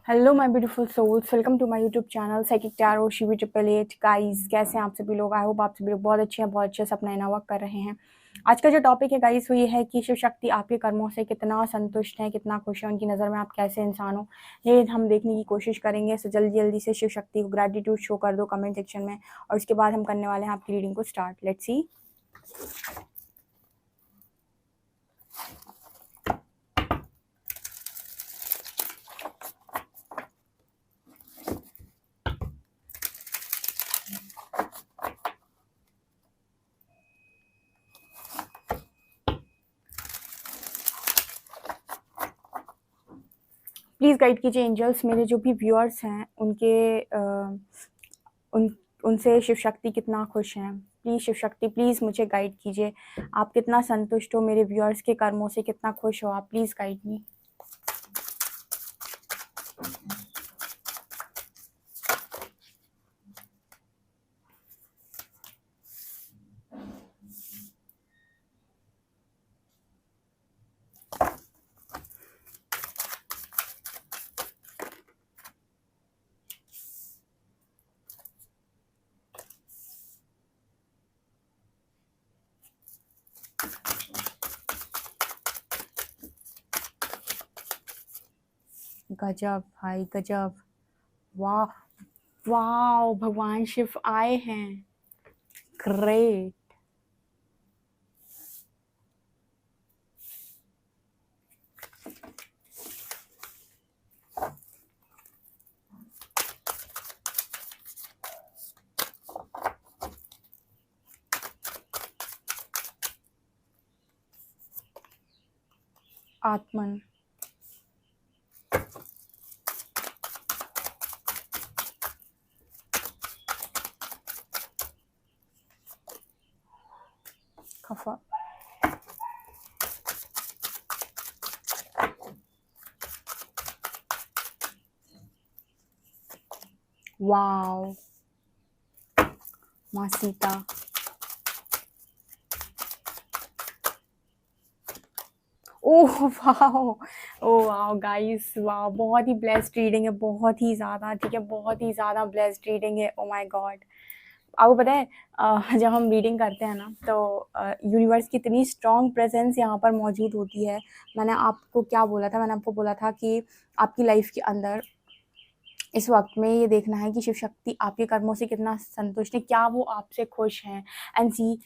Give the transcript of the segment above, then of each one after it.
Hello my beautiful souls, welcome to my YouTube channel psychic tarot Shivi 888। Guys, कैसे हैं आप सभी लोग? आई होप आप सभी लोग बहुत अच्छे हैं, बहुत अच्छे से अपना इना वर्क कर रहे हैं। आज का जो टॉपिक है गाइस वो ये है कि शिव शक्ति आपके कर्मों से कितना संतुष्ट है, कितना खुश है, उनकी नज़र में आप कैसे इंसान हो, ये हम देखने की कोशिश करेंगे। सो जल्दी जल्दी से शिव शक्ति को ग्रेटिट्यूड शो कर दो कमेंट सेक्शन में, और उसके बाद हम करने वाले हैं आपकी रीडिंग को start. Let's see. Please guide कीजिए एंजल्स, मेरे जो भी व्यूअर्स हैं उनके उन उनसे शिव शक्ति कितना खुश हैं। प्लीज़ शिव शक्ति, प्लीज़ मुझे गाइड कीजिए। आप कितना संतुष्ट हो मेरे व्यूअर्स के कर्मों से, कितना खुश हो आप? Please guide me. गजब भाई, गजब। वाह, वाह, भगवान शिव आए हैं। ग्रेट। आत्मन। खफा। वाओ। माँ सीता। ओह वाह, ओह वाह गाइस, वाह, बहुत ही ब्लेस्ड रीडिंग है, बहुत ही ज़्यादा, ठीक है, बहुत ही ज़्यादा ब्लेस्ड रीडिंग है। Oh my God. आपको पता है, जब हम रीडिंग करते हैं ना तो यूनिवर्स की इतनी स्ट्रॉन्ग प्रेजेंस यहाँ पर मौजूद होती है। मैंने आपको क्या बोला था? मैंने आपको बोला था कि आपकी लाइफ के अंदर इस वक्त में ये देखना है कि शिव शक्ति आपके कर्मों से कितना संतुष्ट है, क्या वो आपसे खुश हैं। एंड सी,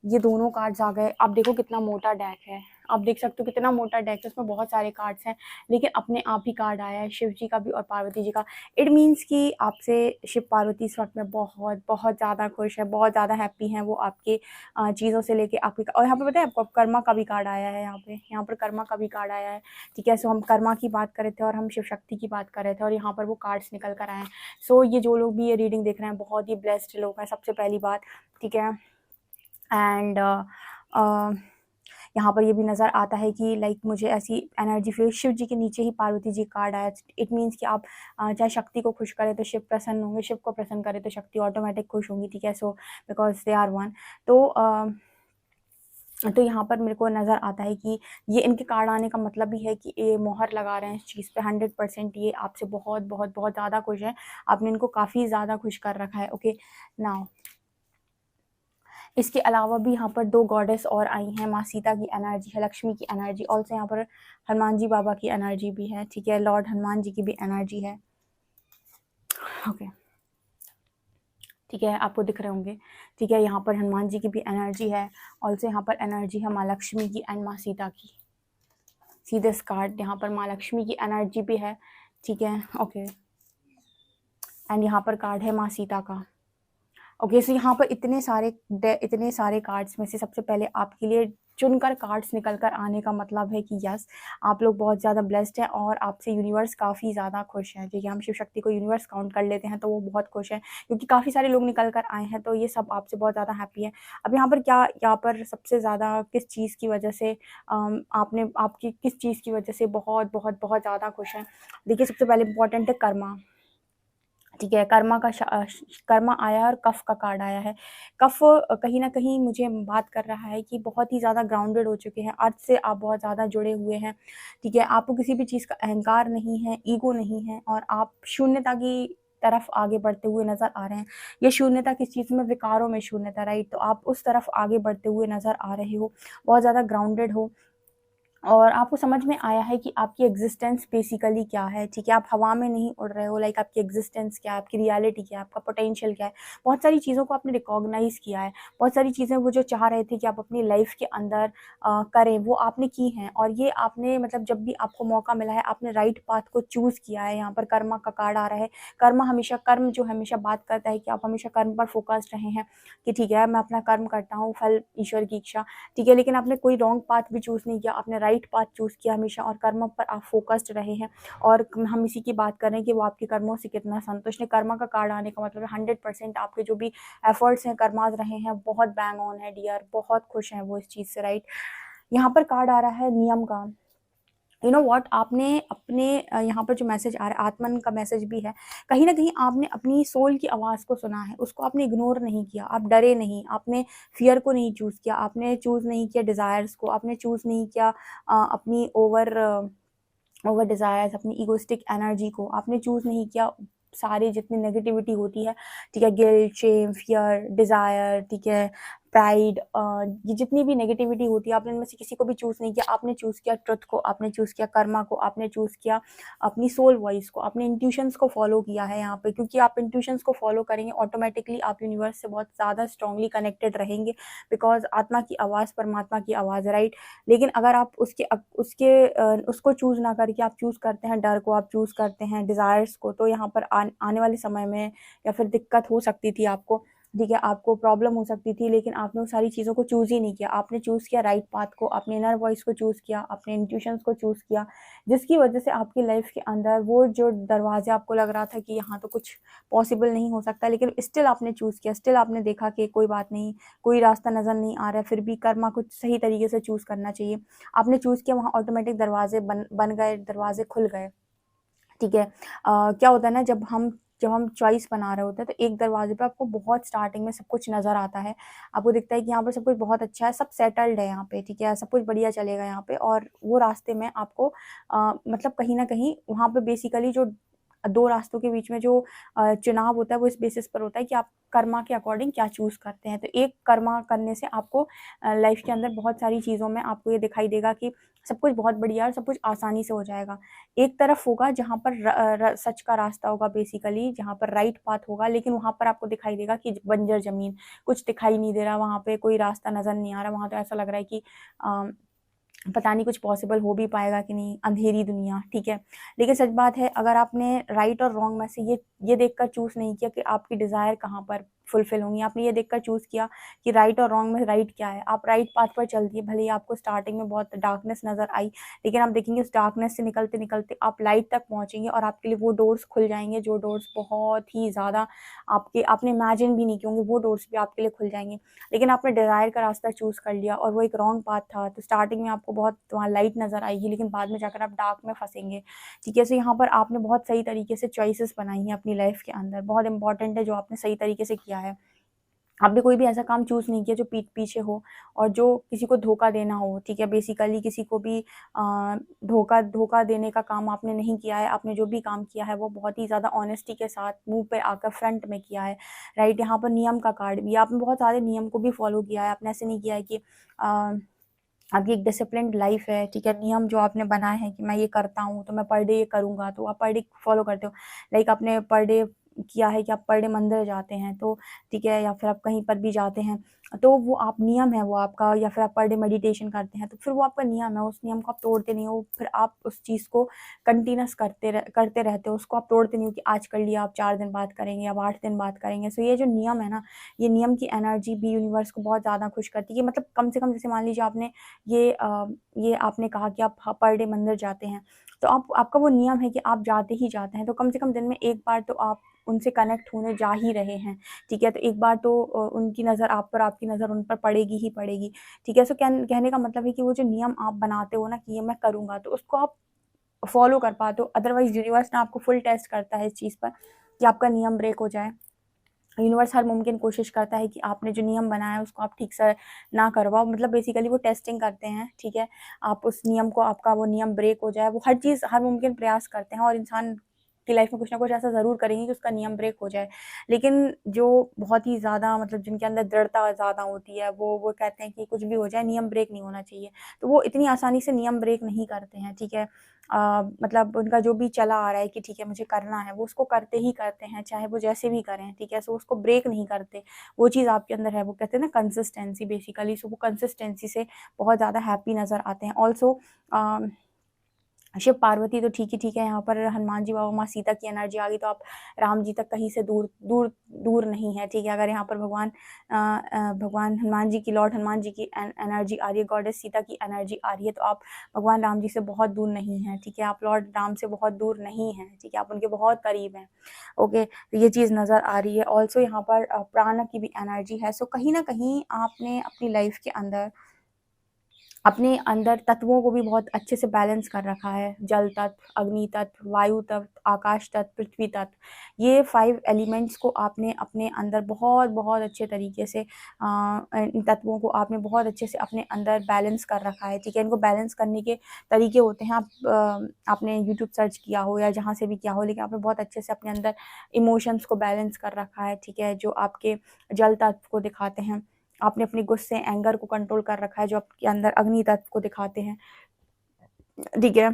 ये दोनों कार्ड्स आ गए। आप देखो कितना मोटा डेक है, आप देख सकते हो कितना मोटा डेक है, उसमें बहुत सारे कार्ड्स हैं, लेकिन अपने आप ही कार्ड आया है, शिव जी का भी और पार्वती जी का। इट मीन्स कि आपसे शिव पार्वती इस वक्त में बहुत बहुत ज़्यादा खुश है, बहुत ज़्यादा हैप्पी हैं वो आपके चीज़ों से लेके आपके। और यहाँ पे पता है आपको कर्मा का भी कार्ड आया है, यहाँ पर कर्मा का भी कार्ड आया है, ठीक है। सो हम कर्मा की बात कर रहे थे और हम शिव शक्ति की बात कर रहे थे, और यहाँ पर वो कार्ड्स निकल कर आए हैं। सो ये जो लोग भी ये रीडिंग देख रहे हैं बहुत ही ब्लेस्ड लोग हैं, सबसे पहली बात, ठीक है। एंड यहाँ पर ये भी नज़र आता है कि लाइक मुझे ऐसी एनर्जी फील, शिव जी के नीचे ही पार्वती जी कार्ड आया। इट मीन्स कि आप चाहे शक्ति को खुश करें तो शिव प्रसन्न होंगे, शिव को प्रसन्न करें तो शक्ति ऑटोमेटिक खुश होंगी, ठीक है। So because they are one. तो यहाँ पर मेरे को नज़र आता है कि ये इनके कार्ड आने का मतलब भी है कि ये मोहर लगा रहे हैं इस चीज़ पे 100%। ये आपसे बहुत बहुत बहुत ज़्यादा खुश है, आपने इनको काफ़ी ज़्यादा खुश कर रखा है। ओके नाउ, इसके अलावा भी यहाँ पर दो गॉडेस और आई हैं। माँ सीता की एनर्जी है, लक्ष्मी की एनर्जी, ऑल्सो यहाँ पर हनुमान जी बाबा की एनर्जी भी है, ठीक है। लॉर्ड हनुमान जी की भी एनर्जी है, ओके, ठीक है, आपको दिख रहे होंगे, ठीक है। यहाँ पर हनुमान जी की भी एनर्जी है, ऑल्सो यहाँ पर एनर्जी है माँ लक्ष्मी की एंड माँ सीता की। सी दिस कार्ड, यहाँ पर माँ लक्ष्मी की एनर्जी भी है, ठीक है, ओके। एंड यहाँ पर कार्ड है माँ सीता का। ओके, सो यहाँ पर इतने सारे कार्ड्स में से सबसे पहले आपके लिए चुनकर कार्ड्स निकल कर आने का मतलब है कि यस, आप लोग बहुत ज़्यादा ब्लेस्ड हैं और आपसे यूनिवर्स काफ़ी ज़्यादा खुश है, ठीक है। हम शिव शक्ति को यूनिवर्स काउंट कर लेते हैं तो वो बहुत खुश है, क्योंकि काफ़ी सारे लोग निकल कर आए हैं, तो ये सब आपसे बहुत ज़्यादा हैप्पी है। अब यहाँ पर सबसे ज़्यादा किस चीज़ की वजह से आपकी किस चीज़ की वजह से बहुत बहुत बहुत ज़्यादा खुश हैं? देखिए, सबसे पहले इंपॉर्टेंट है कर्मा, ठीक है, कर्मा आया है और कफ का कार्ड आया है। कफ कहीं न कहीं मुझे बात कर रहा है कि बहुत ही ज़्यादा ग्राउंडेड हो चुके हैं, अर्थ से आप बहुत ज़्यादा जुड़े हुए हैं, ठीक है? आपको किसी भी चीज़ का अहंकार नहीं है, ईगो नहीं है और आप शून्यता की तरफ आगे बढ़ते हुए नज़र आ रहे हैं। ये शून्यता किस चीज़ में? विकारों में शून्यता, राइट? तो आप उस तरफ आगे बढ़ते हुए नज़र आ रहे हो, बहुत ज़्यादा ग्राउंडेड हो और आपको समझ में आया है कि आपकी एग्जिस्टेंस बेसिकली क्या है, ठीक है? आप हवा में नहीं उड़ रहे हो, लाइक आपकी एग्जिस्टेंस क्या है, आपकी रियलिटी क्या है, आपका पोटेंशियल क्या है। बहुत सारी चीज़ों को आपने रिकॉग्नाइज़ किया है, बहुत सारी चीज़ें वो जो चाह रहे थे कि आप अपनी लाइफ के अंदर करें, वो आपने की हैं और ये आपने मतलब जब भी आपको मौका मिला है, आपने राइट पाथ को चूज़ किया है। यहाँ पर कर्मा का कार्ड आ रहा है। कर्म जो हमेशा बात करता है कि आप हमेशा कर्म पर फोकस्ड रहे हैं कि ठीक है, मैं अपना कर्म करता हूँ, फल ईश्वर की इच्छा, ठीक है? लेकिन आपने कोई रॉन्ग पाथ भी चूज़ नहीं किया, आपने राइट पाथ चूज़ किया हमेशा और कर्म पर आप फ़ोकस्ड रहे हैं और हम इसी की बात कर रहे हैं कि वो आपके कर्मों से कितना संतुष्ट है। कर्मा का कार्ड आने का मतलब है 100% आपके जो भी एफर्ट्स हैं, कर्माज़ रहे हैं, बहुत बैंग ऑन है डियर, बहुत खुश हैं वो इस चीज़ से, राइट? यहाँ पर कार्ड आ रहा है नियम का। यू नो व्हाट, आपने अपने यहाँ पर जो मैसेज आ रहा है आत्मन का मैसेज भी है, कहीं ना कहीं आपने अपनी सोल की आवाज़ को सुना है, उसको आपने इग्नोर नहीं किया, आप डरे नहीं, आपने फियर को नहीं चूज़ किया, आपने चूज़ नहीं किया डिज़ायर्स को, आपने चूज़ नहीं किया अपनी ओवर डिज़ायर्स, अपनी इगोइस्टिक एनर्जी को आपने चूज़ नहीं किया। सारी जितनी नेगेटिविटी होती है, ठीक है, गिल्ट, शेम, फियर, डिज़ायर, ठीक है, प्राइड, ये जितनी भी नेगेटिविटी होती है आपने इनमें से किसी को भी चूज़ नहीं किया। आपने चूज़ किया ट्रुथ को, आपने चूज़ किया कर्मा को, आपने चूज़ किया अपनी सोल वॉइस को, आपने इंट्यूशंस को फॉलो किया है यहाँ पे, क्योंकि आप इंट्यूशंस को फॉलो करेंगे ऑटोमेटिकली आप यूनिवर्स से बहुत ज़्यादा स्ट्रांगली कनेक्टेड रहेंगे, बिकॉज आत्मा की आवाज़ परमात्मा की आवाज़, राइट? लेकिन अगर आप उसको चूज़ ना करके आप चूज़ करते हैं डर को, आप चूज़ करते हैं डिज़ायर्स को, तो यहाँ पर आने वाले समय में या फिर दिक्कत हो सकती थी आपको, ठीक है, आपको प्रॉब्लम हो सकती थी, लेकिन आपने उन सारी चीज़ों को चूज़ ही नहीं किया। आपने चूज़ किया राइट पाथ को, अपने इनर वॉइस को चूज़ किया, अपने इंट्यूशंस को चूज़ किया, जिसकी वजह से आपकी लाइफ के अंदर वो जो दरवाजे आपको लग रहा था कि यहाँ तो कुछ पॉसिबल नहीं हो सकता, लेकिन स्टिल आपने चूज़ किया, स्टिल आपने देखा कि कोई बात नहीं, कोई रास्ता नज़र नहीं आ रहा है, फिर भी कर्मा कुछ सही तरीके से चूज़ करना चाहिए। आपने चूज़ किया, वहाँ ऑटोमेटिक दरवाजे बन गए, दरवाजे खुल गए, ठीक है? क्या होता है ना, जब हम चॉइस बना रहे होते हैं तो एक दरवाजे पे आपको बहुत स्टार्टिंग में सब कुछ नज़र आता है। आपको दिखता है कि यहाँ पर सब कुछ बहुत अच्छा है, सब सेटल्ड है यहाँ पे, ठीक है? सब कुछ बढ़िया चलेगा यहाँ पे और वो रास्ते में आपको मतलब कहीं न कहीं वहाँ पे बेसिकली जो 2 रास्तों के बीच में जो चुनाव होता है वो इस बेसिस पर होता है कि आप कर्मा के अकॉर्डिंग क्या चूज़ करते हैं। तो एक कर्मा करने से आपको लाइफ़ के अंदर बहुत सारी चीज़ों में आपको ये दिखाई देगा कि सब कुछ बहुत बढ़िया और सब कुछ आसानी से हो जाएगा। एक तरफ होगा जहाँ पर सच का रास्ता होगा बेसिकली, जहाँ पर राइट पाथ होगा, लेकिन वहाँ पर आपको दिखाई देगा कि बंजर ज़मीन, कुछ दिखाई नहीं दे रहा, वहाँ पे कोई रास्ता नज़र नहीं आ रहा, वहाँ तो ऐसा लग रहा है कि अ, पता नहीं कुछ पॉसिबल हो भी पाएगा कि नहीं, अंधेरी दुनिया, ठीक है? लेकिन सच बात है, अगर आपने राइट और रॉन्ग में से ये देखकर चूज़ नहीं किया कि आपकी डिज़ायर कहाँ पर फुलफ़िल होंगी, आपने ये देखकर चूज़ किया कि राइट और रॉन्ग में राइट क्या है, आप राइट पाथ पर चल दिए, भले ही आपको स्टार्टिंग में बहुत डार्कनेस नज़र आई, लेकिन आप देखेंगे उस डार्कनेस से निकलते-निकलते आप लाइट तक पहुँचेंगे और आपके लिए वो डोर्स खुल जाएँगे, जो डोर्स बहुत ही ज़्यादा आपने इमेजिन भी नहीं किए होंगे, वो डोर्स भी आपके लिए खुल जाएँगे। लेकिन आपने डिज़ायर का रास्ता चूज़ कर लिया और वो एक रॉन्ग पाथ था, तो स्टार्टिंग में आपको बहुत वहाँ लाइट नज़र आएगी, लेकिन बाद में जाकर आप डार्क में फँसेंगे, ठीक है? सो यहाँ पर आपने बहुत सही तरीके से चॉइसेस बनाई हैं अपनी लाइफ़ के अंदर, बहुत इंपॉर्टेंट है जो आपने सही तरीके से किया है। आपने कोई भी ऐसा काम चूज़ नहीं किया जो पीठ पीछे हो और जो किसी को धोखा देना हो, ठीक है? बेसिकली किसी को भी धोखा धोखा देने का काम आपने नहीं किया है, आपने जो भी काम किया है वो बहुत ही ज़्यादा ऑनेस्टी के साथ मुँह पे आकर फ्रंट में किया है, राइट? यहाँ पर नियम का कार्ड भी है, आपने बहुत सारे नियम को भी फ़ॉलो किया है, आपने ऐसे नहीं किया है कि आपकी एक डिसिप्लिन्ड लाइफ़ है, ठीक है? नियम जो आपने बनाए हैं कि मैं ये करता हूँ, तो मैं पर डे ये करूँगा, तो आप पर डे फ़ॉलो करते हो। लाइक आपने पर डे किया है कि आप पर डे मंदिर जाते हैं, तो ठीक है, या फिर आप कहीं पर भी जाते हैं, तो वो आप नियम है वो आपका, या फिर आप पर डे मेडिटेशन करते हैं, तो फिर वो आपका नियम है, उस नियम को आप तोड़ते नहीं हो, फिर आप उस चीज़ को कंटीन्यूअस करते रहते हो, उसको आप तोड़ते नहीं हो कि आज कर लिया, आप 4 दिन बाद करेंगे, अब 8 दिन बाद करेंगे। सो ये जो नियम है ना, ये नियम की एनर्जी भी यूनिवर्स को बहुत ज़्यादा खुश करती है कि मतलब कम से कम जैसे मान लीजिए आपने ये आपने कहा कि आप पर डे मंदिर जाते हैं, तो आपका वो नियम है कि आप जाते ही जाते हैं, तो कम से कम दिन में 1 बार तो आप उनसे कनेक्ट होने जा ही रहे हैं, ठीक है? तो एक बार तो उनकी नज़र आप पर, आपकी नज़र उन पर पड़ेगी ही पड़ेगी, ठीक है? सो कहने का मतलब है कि वो जो नियम आप बनाते हो ना कि ये मैं करूँगा, तो उसको आप फ़ॉलो कर पाते हो, अदरवाइज़ यूनिवर्स ना आपको फुल टेस्ट करता है इस चीज़ पर कि आपका नियम ब्रेक हो जाए। यूनिवर्स हर मुमकिन कोशिश करता है कि आपने जो नियम बनाया है उसको आप ठीक से ना करवाओ, मतलब बेसिकली वो टेस्टिंग करते हैं, ठीक है। आप उस नियम को, आपका वो नियम ब्रेक हो जाए, वो हर चीज़ हर मुमकिन प्रयास करते हैं और इंसान की लाइफ में कुछ ना कुछ ऐसा ज़रूर करेंगे कि उसका नियम ब्रेक हो जाए। लेकिन जो बहुत ही ज़्यादा मतलब जिनके अंदर दृढ़ता ज़्यादा होती है, वो कहते हैं कि कुछ भी हो जाए नियम ब्रेक नहीं होना चाहिए। तो वो इतनी आसानी से नियम ब्रेक नहीं करते हैं, ठीक है। मतलब उनका जो भी चला आ रहा है कि ठीक है मुझे करना है, वो उसको करते ही करते हैं, चाहे वो जैसे भी करें, ठीक है। सो उसको ब्रेक नहीं करते, वो चीज़ आपके अंदर है, वो कहते हैं ना कंसिस्टेंसी बेसिकली। सो वो कंसिस्टेंसी से बहुत ज़्यादा हैप्पी नज़र आते हैं। ऑल्सो शिव पार्वती तो ठीक ही ठीक है, यहाँ पर हनुमान जी बाबा, माँ सीता की एनर्जी आ गई तो आप राम जी तक कहीं से दूर दूर दूर नहीं है, ठीक है। अगर यहाँ पर भगवान हनुमान जी की, लॉर्ड हनुमान जी की एनर्जी आ रही है, गॉडेस सीता की एनर्जी आ रही है, तो आप भगवान राम जी से बहुत दूर नहीं हैं, ठीक है। आप लॉर्ड राम से बहुत दूर नहीं हैं, ठीक है, आप उनके बहुत करीब हैं। ओके, तो ये चीज़ नज़र आ रही है। ऑल्सो यहाँ पर प्राण की भी एनर्जी है। सो कहीं ना कहीं आपने अपनी लाइफ के अंदर अपने अंदर तत्वों को भी बहुत अच्छे से बैलेंस कर रखा है। जल तत्व, अग्नि तत्व, वायु तत्व, आकाश तत्व, पृथ्वी तत्व, ये 5 एलिमेंट्स को आपने अपने अंदर बहुत बहुत अच्छे तरीके से इन तत्वों को आपने बहुत अच्छे से अपने अंदर बैलेंस कर रखा है, ठीक है। इनको बैलेंस करने के तरीके होते हैं, आपने यूट्यूब सर्च किया हो या जहाँ से भी किया हो, लेकिन आपने बहुत अच्छे से अपने अंदर इमोशंस को बैलेंस कर रखा है, ठीक है। जो आपके जल तत्व को दिखाते हैं, आपने अपने गुस्से, एंगर को कंट्रोल कर रखा है, जो आपके अंदर अग्नि तत्व को दिखाते हैं, ठीक है।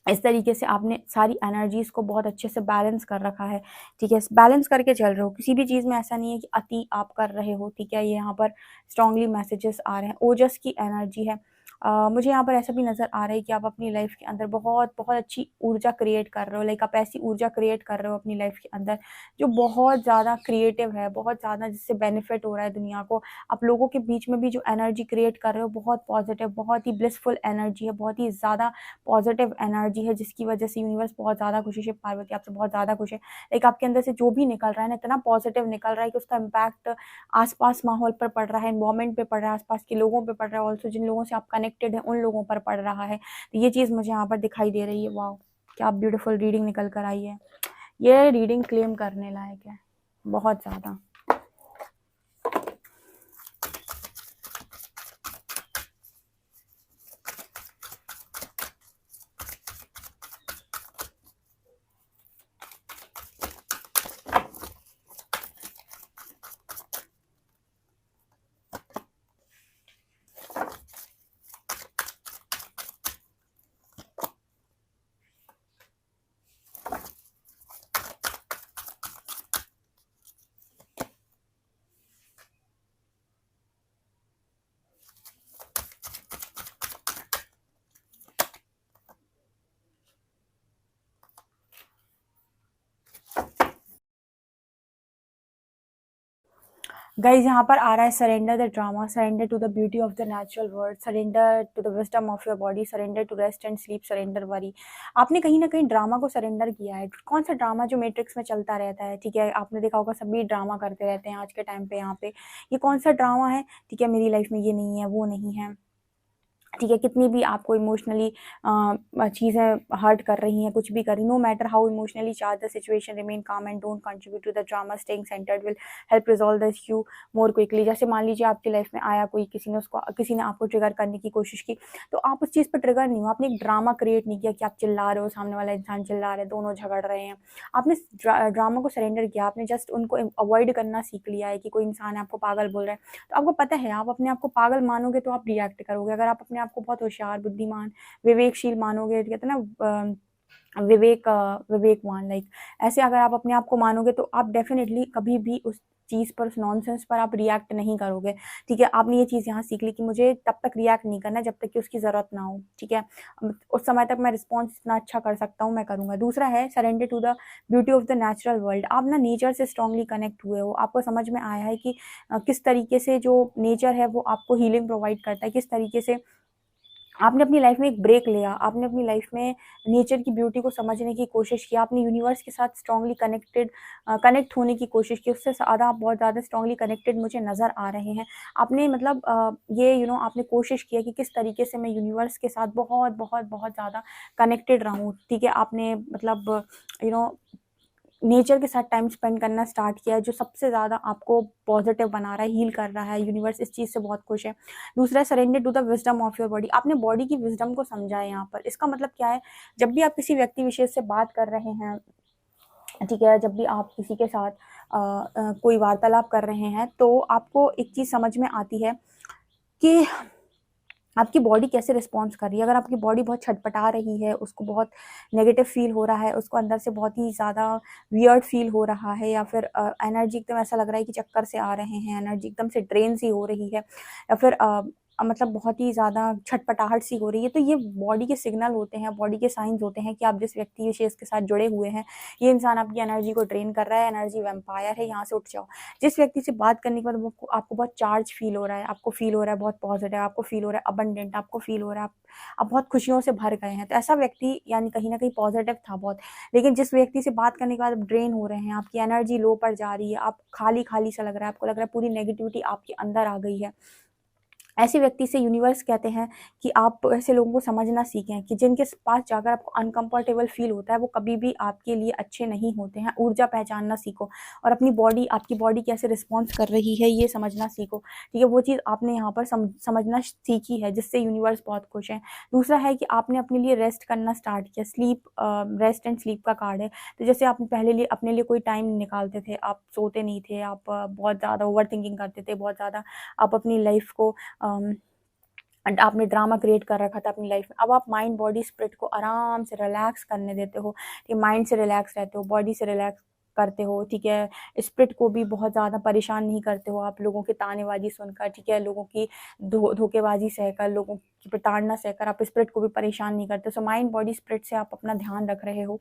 इस तरीके से आपने सारी एनर्जीज को बहुत अच्छे से बैलेंस कर रखा है, ठीक है। बैलेंस करके चल रहे हो, किसी भी चीज़ में ऐसा नहीं है कि अति आप कर रहे हो, ठीक है। ये यहाँ पर स्ट्रांगली मैसेजेस आ रहे हैं, ओजस की एनर्जी है। मुझे यहाँ पर ऐसा भी नज़र आ रहा है कि आप अपनी लाइफ के अंदर बहुत बहुत अच्छी ऊर्जा क्रिएट कर रहे हो, लाइक आप ऐसी ऊर्जा क्रिएट कर रहे हो अपनी लाइफ के अंदर जो बहुत ज़्यादा क्रिएटिव है, बहुत ज़्यादा जिससे बेनिफिट हो रहा है दुनिया को। आप लोगों के बीच में भी जो एनर्जी क्रिएट कर रहे हो बहुत पॉजिटिव, बहुत ही ब्लिसफुल एनर्जी है, बहुत ही ज़्यादा पॉजिटिव एनर्जी है, जिसकी वजह से यूनिवर्स बहुत ज़्यादा खुश है। शिव पार्वती आपसे बहुत ज़्यादा खुश है। लाइक आपके अंदर से जो भी निकल रहा है ना, इतना पॉजिटिव निकल रहा है कि उसका इम्पैक्ट आसपास माहौल पर पड़ रहा है, एनवायरमेंट पे पड़ रहा है, आसपास के लोगों पे पड़ रहा है, ऑल्सो जिन लोगों से आप कनेक्टेड हैं उन लोगों पर पड़ रहा है। तो ये चीज़ मुझे यहाँ पर दिखाई दे रही है। वाह, क्या ब्यूटीफुल रीडिंग निकल कर आई है। ये रीडिंग क्लेम करने लायक है बहुत ज़्यादा। गाइज यहाँ पर आ रहा है surrender the drama, surrender to the beauty of the natural world, surrender to the wisdom of your body, surrender to rest and sleep, surrender worry. आपने कहीं ना कहीं ड्रामा को सरेंडर किया है। कौन सा ड्रामा? जो मैट्रिक्स में चलता रहता है, ठीक है। आपने देखा होगा सभी ड्रामा करते रहते हैं आज के टाइम पे। यहाँ पे ये कौन सा ड्रामा है? ठीक है, मेरी लाइफ में ये नहीं है, वो नहीं है, ठीक है। कितनी भी आपको इमोशनली चीज़ें हर्ट कर रही हैं, कुछ भी कर रही, no matter how emotionally charge the situation, remain calm and don't contribute to the drama, staying centred will help resolve the issue more quickly. जैसे मान लीजिए आपकी लाइफ में आया कोई, किसी ने आपको ट्रिगर करने की कोशिश की, तो आप उस चीज़ पर ट्रिगर नहीं हो, आपने एक ड्रामा क्रिएट नहीं किया कि आप चिल्ला रहे हो, सामने वाला इंसान चिल्ला रहा है, दोनों झगड़ रहे हैं। आपने ड्रामा को सरेंडर किया, आपने जस्ट उनको अवॉइड करना सीख लिया है कि कोई इंसान आपको पागल बोल रहा है, तो आपको पता है आप अपने आप को पागल मानोगे तो आप रिएक्ट करोगे। अगर आप अपने आप को बहुत होशियार, बुद्धिमान, विवेकशील मानोगे, कहते हैं ना विवेकवान, लाइक ऐसे अगर आप अपने आप को मानोगे तो आप डेफिनेटली कभी भी उस चीज़ पर, उस नॉनसेंस पर आप रिएक्ट नहीं करोगे, ठीक है। आपने ये चीज़ यहाँ सीख ली कि मुझे तब तक रिएक्ट नहीं करना जब तक कि उसकी ज़रूरत ना हो, ठीक है। उस समय तक मैं रिस्पॉन्स इतना अच्छा कर सकता हूँ, मैं करूँगा। दूसरा है surrender to the beauty of the natural world. आप ना नेचर से स्ट्रांगली कनेक्ट हुए हो, आपको समझ में आया है कि किस तरीके से जो नेचर है वो आपको हीलिंग प्रोवाइड करता है, किस तरीके से आपने अपनी लाइफ में एक ब्रेक लिया, आपने अपनी लाइफ में नेचर की ब्यूटी को समझने की कोशिश की, आपने यूनिवर्स के साथ स्ट्रांगली कनेक्ट होने की कोशिश की। उससे ज़्यादा आप बहुत ज़्यादा स्ट्रांगली कनेक्टेड मुझे नज़र आ रहे हैं। आपने मतलब ये आपने कोशिश किया कि किस तरीके से मैं यूनिवर्स के साथ बहुत बहुत बहुत ज़्यादा कनेक्टेड रहूँ, ठीक है। आपने मतलब नेचर के साथ टाइम स्पेंड करना स्टार्ट किया है, जो सबसे ज़्यादा आपको पॉजिटिव बना रहा है, हील कर रहा है। यूनिवर्स इस चीज़ से बहुत खुश है। दूसरा, surrender to the wisdom of your body. आपने बॉडी की विजडम को समझा है यहाँ पर। इसका मतलब क्या है, जब भी आप किसी व्यक्ति विशेष से बात कर रहे हैं, ठीक है, जब भी आप किसी के साथ कोई वार्तालाप कर रहे हैं, तो आपको एक चीज़ समझ में आती है कि आपकी बॉडी कैसे रिस्पॉन्स कर रही है। अगर आपकी बॉडी बहुत छटपटा रही है, उसको बहुत नेगेटिव फील हो रहा है, उसको अंदर से बहुत ही ज़्यादा वियर्ड फील हो रहा है, या फिर एनर्जी एकदम ऐसा लग रहा है कि चक्कर से आ रहे हैं, एनर्जी एकदम से ड्रेन सी हो रही है, या फिर मतलब बहुत ही ज़्यादा छटपटाहट सी हो रही है, तो ये बॉडी के सिग्नल होते हैं, बॉडी के साइंस होते हैं कि आप जिस व्यक्ति विशेष के साथ जुड़े हुए हैं, ये इंसान आपकी एनर्जी को ड्रेन कर रहा है, एनर्जी वैम्पायर है, यहाँ से उठ जाओ। जिस व्यक्ति से बात करने के बाद वो आपको बहुत चार्ज फील हो रहा है, आपको फील हो रहा है बहुत पॉजिटिव, आपको फील हो रहा है अबंडेंट, आपको फील हो रहा है आप बहुत खुशियों से भर गए हैं, तो ऐसा व्यक्ति यानी कहीं ना कहीं पॉजिटिव था बहुत। लेकिन जिस व्यक्ति से बात करने के बाद आप ड्रेन हो रहे हैं, आपकी एनर्जी लो पर जा रही है, आप खाली खाली सा लग रहा है, आपको लग रहा है पूरी नेगेटिविटी आपके अंदर आ गई है, ऐसे व्यक्ति से यूनिवर्स कहते हैं कि आप ऐसे लोगों को समझना सीखें कि जिनके पास जाकर आपको अनकंफर्टेबल फील होता है, वो कभी भी आपके लिए अच्छे नहीं होते हैं। ऊर्जा पहचानना सीखो और अपनी बॉडी, आपकी बॉडी कैसे रिस्पॉन्स कर रही है, ये समझना सीखो। ठीक है, वो चीज़ आपने यहाँ पर समझना सीखी है, जिससे यूनिवर्स बहुत खुश है। दूसरा है कि आपने अपने लिए रेस्ट करना स्टार्ट किया। स्लीप, रेस्ट एंड स्लीप का कार्ड है। तो जैसे आप पहले लिए अपने लिए कोई टाइम निकालते थे, आप सोते नहीं थे, आप बहुत ज़्यादा ओवर थिंकिंग करते थे, बहुत ज़्यादा आप अपनी लाइफ को आपने ड्रामा क्रिएट कर रखा था अपनी लाइफ में। अब आप माइंड बॉडी स्पिरिट को आराम से रिलैक्स करने देते हो, कि माइंड से रिलैक्स रहते हो, बॉडी से रिलैक्स करते हो, ठीक है। स्पिरिट को भी बहुत ज़्यादा परेशान नहीं करते हो आप लोगों की तानेबाजी सुनकर, ठीक है, लोगों की धोखेबाजी सहकर, लोगों की प्रताड़ना सहकर आप स्पिरिट को भी परेशान नहीं करते। सो माइंड बॉडी स्पिरिट से आप अपना ध्यान रख रहे हो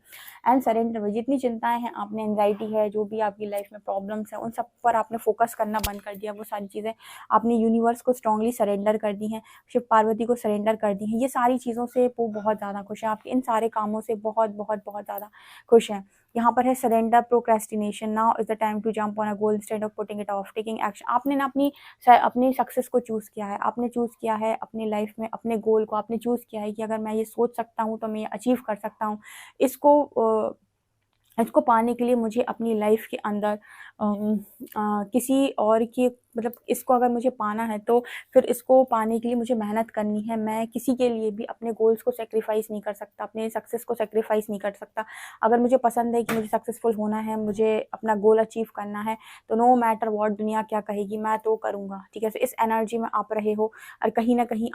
एंड सरेंडर। जितनी चिंताएं हैं, आपने एंजाइटी है, जो भी आपकी लाइफ में प्रॉब्लम्स हैं, उन सब पर आपने फोकस करना बंद कर दिया। वो सारी चीज़ें आपने यूनिवर्स को स्ट्रांगली सरेंडर कर दी हैं, शिव पार्वती को सरेंडर कर दी हैं। ये सारी चीज़ों से वो बहुत ज़्यादा खुश है, आपके इन सारे कामों से बहुत बहुत बहुत ज़्यादा खुश हैं। यहाँ पर है surrender procrastination. Now is the time to jump on a goal instead of putting it off, taking action. आपने ना अपनी सक्सेस को चूज़ किया है, आपने चूज़ किया है अपनी लाइफ में अपने गोल को, आपने चूज़ किया है कि अगर मैं ये सोच सकता हूँ तो मैं ये अचीव कर सकता हूँ। इसको पाने के लिए मुझे अपनी लाइफ के अंदर किसी और की, मतलब इसको अगर मुझे पाना है तो फिर इसको पाने के लिए मुझे मेहनत करनी है। मैं किसी के लिए भी अपने गोल्स को सेक्रीफाइस नहीं कर सकता, अपने सक्सेस को सेक्रीफाइस नहीं कर सकता। अगर मुझे पसंद है कि मुझे सक्सेसफुल होना है, मुझे अपना गोल अचीव करना है, तो नो मैटर व्हाट दुनिया क्या कहेगी, मैं तो करूँगा। ठीक है, इस एनर्जी में आप रहे हो और कहीं ना कहीं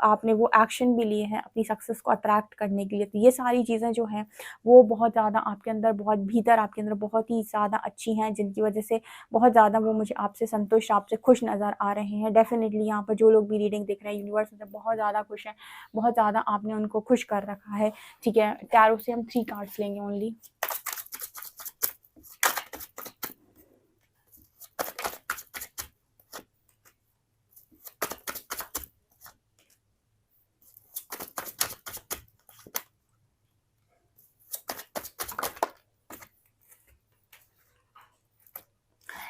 आपने वो एक्शन भी लिए हैं अपनी सक्सेस को अट्रैक्ट करने के लिए। तो ये सारी चीज़ें जो हैं वो बहुत ज़्यादा आपके अंदर, बहुत भीतर आपके अंदर बहुत ही ज़्यादा अच्छी हैं, जिनकी वजह से बहुत ज़्यादा वो मुझे आपसे संतुष्ट, आपसे खुश नज़र आ रहे हैं। डेफिनेटली यहाँ पर जो लोग भी रीडिंग देख रहे हैं, यूनिवर्स से बहुत ज़्यादा खुश हैं, बहुत ज़्यादा आपने उनको खुश कर रखा है। ठीक है, टैरो से हम 3 कार्ड्स लेंगे ओनली।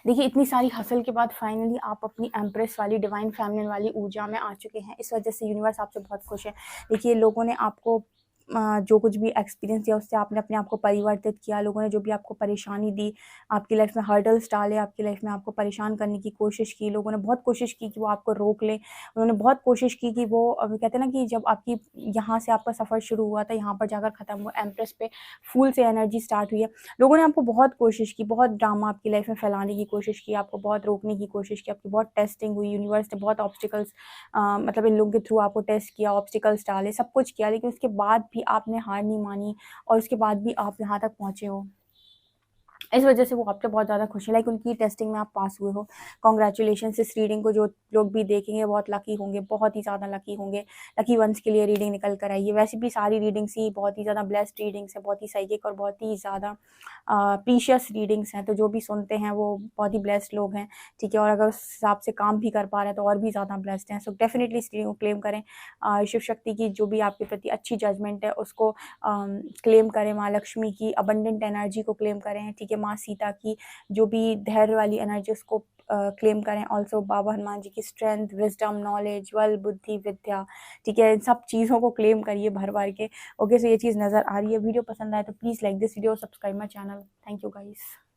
देखिए, इतनी सारी हसल के बाद फाइनली आप अपनी एम्प्रेस वाली, डिवाइन फेमिनिन वाली ऊर्जा में आ चुके हैं। इस वजह से यूनिवर्स आपसे बहुत खुश है। देखिए, लोगों ने आपको जो कुछ भी एक्सपीरियंस दिया, उससे आपने अपने आप को परिवर्तित किया। लोगों ने जो भी आपको परेशानी दी, आपकी लाइफ में हर्डल्स डाले, आपकी लाइफ में आपको परेशान करने की कोशिश की, लोगों ने बहुत कोशिश की कि वो आपको रोक लें। उन्होंने बहुत कोशिश की कि वो कहते हैं ना कि जब आपकी यहाँ से आपका सफ़र शुरू हुआ था, यहाँ पर जाकर ख़त्म हुआ, एम्प्रेस पे फूल से एनर्जी स्टार्ट हुई है। लोगों ने आपको बहुत कोशिश की, बहुत ड्रामा आपकी लाइफ में फैलाने की कोशिश की, आपको बहुत रोकने की कोशिश की, आपकी बहुत टेस्टिंग हुई। यूनिवर्स ने बहुत ऑब्स्टिकल्स, मतलब इन लोगों के थ्रू आपको टेस्ट किया, ऑब्स्टिकल्स डाले, सब कुछ किया, लेकिन उसके बाद भी आपने हार नहीं मानी और उसके बाद भी आप यहाँ तक पहुँचे हो। इस वजह से वो आपसे बहुत ज़्यादा खुश है, लाइक उनकी टेस्टिंग में आप पास हुए हो। कॉन्ग्रेचुलेशन। इस रीडिंग को जो लोग भी देखेंगे बहुत लकी होंगे, बहुत ही ज़्यादा लकी होंगे। लकी वंस के लिए रीडिंग निकल कर आई है। वैसे भी सारी रीडिंग्स ही बहुत ही ज़्यादा ब्लेस्ड रीडिंग्स है, बहुत ही साइकिक और बहुत ही ज़्यादा प्रीशियस रीडिंग्स हैं। तो जो भी सुनते हैं वो बहुत ही ब्लेस्ड लोग हैं, ठीक है। और अगर उस हिसाब से काम भी कर पा रहे हैं तो और भी ज़्यादा ब्लेस्ड हैं। सो डेफिनेटली इस रीडिंग को क्लेम करें। शिव शक्ति की जो भी आपके प्रति अच्छी जजमेंट है उसको क्लेम करें। माँ लक्ष्मी की अबंडेंट एनर्जी को क्लेम करें, ठीक है। माँ सीता की जो भी धैर्य वाली एनर्जी, उसको क्लेम करें। ऑल्सो बाबा हनुमान जी की स्ट्रेंथ, विजडम, नॉलेज, बल, बुद्धि, विद्या, ठीक है, इन सब चीज़ों को क्लेम करिए भर भर के। ओके, सो ये चीज़ नज़र आ रही है। वीडियो पसंद आए तो please like this video, subscribe my channel. Thank you guys.